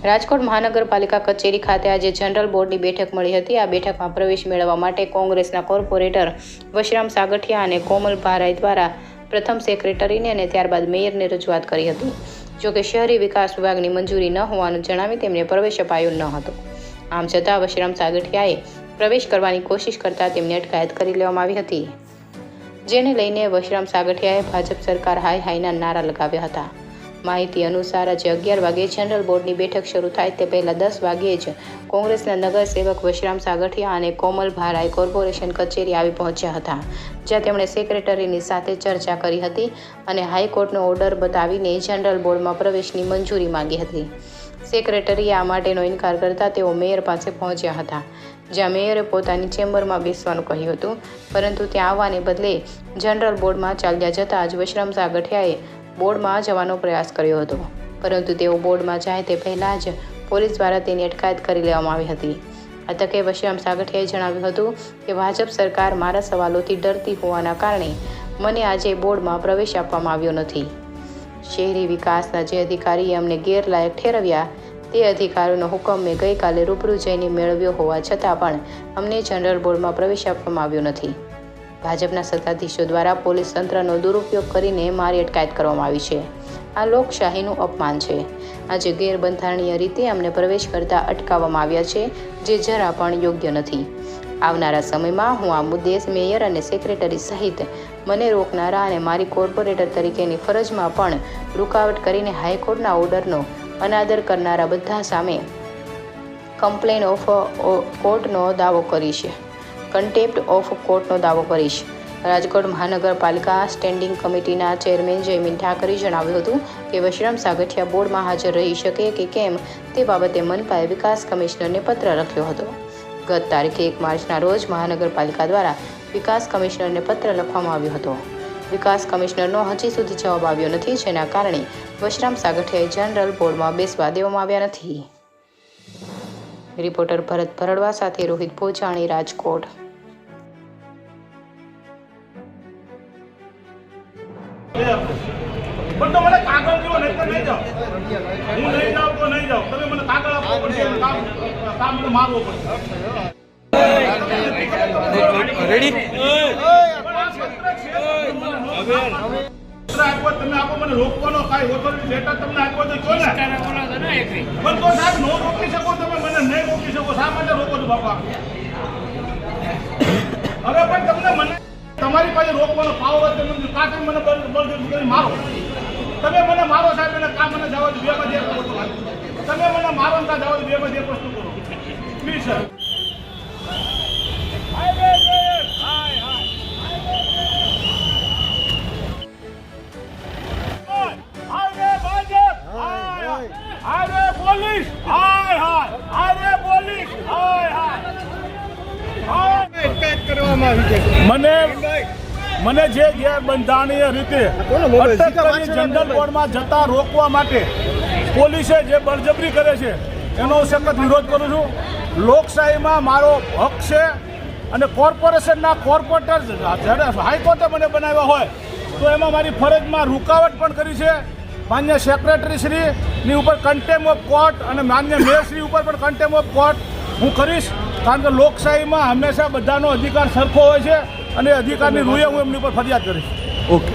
રાજકોટ મહાનગરપાલિકા કચેરી ખાતે આજે જનરલ બોર્ડની બેઠક મળી હતી। આ બેઠકમાં પ્રવેશ મેળવવા માટે કોંગ્રેસના કોર્પોરેટર વશરામ સાગઠિયા અને કોમલ ભારાઈ દ્વારા પ્રથમ સેક્રેટરીને અને ત્યારબાદ મેયરને રજૂઆત કરી હતી। જોકે શહેરી વિકાસ વિભાગની મંજૂરી ન હોવાનું જણાવી તેમને પ્રવેશ અપાયો ન હતો। આમ છતાં વશરામ સાગઠિયાએ પ્રવેશ કરવાની કોશિશ કરતા તેમની અટકાયત કરી લેવામાં આવી હતી, જેને લઈને વશરામ સાગઠિયાએ ભાજપ સરકાર હાય હાયના નારા લગાવ્યા હતા। માહિતી અનુસાર આજે 11 વાગે જનરલ બોર્ડની બેઠક શરૂ થાય તે પહેલા 10 વાગ્યે જ કોંગ્રેસના નગરસેવક વશરામ સાગઠિયા અને કોમલ ભારાઈ કોર્પોરેશન કચેરી આવી પહોંચ્યા હતા, જ્યાં તેમણે સેક્રેટરીની સાથે ચર્ચા કરી હતી અને હાઈકોર્ટનો ઓર્ડર બતાવીને જનરલ બોર્ડમાં પ્રવેશની મંજૂરી માંગી હતી। સેક્રેટરીએ આ માટેનો ઇનકાર કરતા તેઓ મેયર પાસે પહોંચ્યા હતા, જ્યાં મેયરે પોતાની ચેમ્બરમાં બેસવાનું કહ્યું હતું, પરંતુ ત્યાં આવવાને બદલે જનરલ બોર્ડમાં ચાલ્યા જતા જ વશરામ સાગઠિયાએ બોર્ડમાં જવાનો પ્રયાસ કર્યો હતો, પરંતુ તેઓ બોર્ડમાં જાય તે પહેલાં જ પોલીસ દ્વારા તેની અટકાયત કરી લેવામાં આવી હતી। આ તકે વશરામ સાગઠિયાએ જણાવ્યું હતું કે ભાજપ સરકાર મારા સવાલોથી ડરતી હોવાના કારણે મને આજે બોર્ડમાં પ્રવેશ આપવામાં આવ્યો નથી। શહેરી વિકાસના જે અધિકારીએ અમને ગેરલાયક ઠેરવ્યા તે અધિકારીનો હુકમ મેં ગઈકાલે રૂબરૂ જઈને મેળવ્યો હોવા છતાં પણ અમને જનરલ બોર્ડમાં પ્રવેશ આપવામાં આવ્યો નથી। ભાજપના સત્તાધીશો દ્વારા પોલીસ તંત્રનો દુરુપયોગ કરીને મારી અટકાયત કરવામાં આવી છે। આ લોકશાહીનું અપમાન છે। આજે ગેરબંધારણીય રીતે અમને પ્રવેશ કરતા અટકાવવામાં આવ્યા છે, જે જરા પણ યોગ્ય નથી। આવનારા સમયમાં હું આ મુદ્દે મેયર અને સેક્રેટરી સહિત મને રોકનારા અને મારી કોર્પોરેટર તરીકેની ફરજમાં પણ રૂકાવટ કરીને હાઈકોર્ટના ઓર્ડરનો અનાદર કરનારા બધા સામે કમ્પ્લેન ઓફ કોર્ટનો દાવો કરીશ। કન્ટેમ્પ્ટ ઓફ કોર્ટનો દાવો કરીશ। રાજકોટ મહાનગરપાલિકા સ્ટેન્ડિંગ કમિટીના ચેરમેન જયમીન ઠાકરે જણાવ્યું હતું કે વશરામ સાગઠિયા બોર્ડમાં હાજર રહી શકે કે કેમ તે બાબતે મનપાએ વિકાસ કમિશનરને પત્ર લખ્યો હતો। ગત તારીખ 1 માર્ચના રોજ મહાનગરપાલિકા દ્વારા વિકાસ કમિશનરને પત્ર લખવામાં આવ્યો હતો। વિકાસ કમિશનરનો હજી સુધી જવાબ આવ્યો નથી, જેના કારણે વશરામ સાગઠિયાએ જનરલ બોર્ડમાં બેસવા દેવામાં આવ્યા નથી। રિપોર્ટર ભરત ભરડવા સાથે રોહિત પોચાણી, રાજકોટ। પણ તો મને કાગળ જેવો નહીં તો નહીં જાઓ, હું નહીં જાઉં તો નહીં જાઉં, તમે મને કાગળ આપવો પડશે, કામ મને મારવો પડશે। રેડી તમે આપો મને રોકવાનો કાંઈ ઓથોરિટી લેટર તમને આપ્યો તો કહો ને, પણ તો સાહેબ નો રોકી શકો, તમે મને નહીં રોકી શકો, શા માટે રોકો છો બાપા? હવે પણ તમને મને તમારી પાસે રોકવાનો પાવર તમે કાંઈ મને બળજબરી કરી મારો, તમે મને મારો સાહેબ, એને કામ મને જવા દો, બેમાંથી એક વસ્તુ તમે મને મારો ને જવા દો, બેમાંથી એક વસ્તુ કરો પ્લીઝ સર। પોલીસ હાય હાય, હાય પોલીસ હાય હાય, મને જે ગેરબંધારણીય રીતે અટક કરી જનરલ બોર્ડમાં જતા રોકવા માટે પોલીસે જે બળજબરી કરે છે એનો હું સખત વિરોધ કરું છું। લોકશાહીમાં મારો હક છે અને કોર્પોરેશનના કોર્પોરેટર જ્યારે હાઈકોર્ટે મને બનાવ્યા હોય તો એમાં મારી ફરજમાં રૂકાવટ પણ કરી છે। માન્ય સેક્રેટરી શ્રીની ઉપર કન્ટેમ્પ ઓફ કોર્ટ અને માન્ય મેયર શ્રી ઉપર પણ કન્ટેમ્પ ઓફ કોર્ટ હું કરીશ, કારણ કે લોકશાહીમાં હંમેશા બધાનો અધિકાર સરખો હોય છે અને અધિકારની રૂએ હું એમની ઉપર ફરિયાદ કરીશ। ઓકે।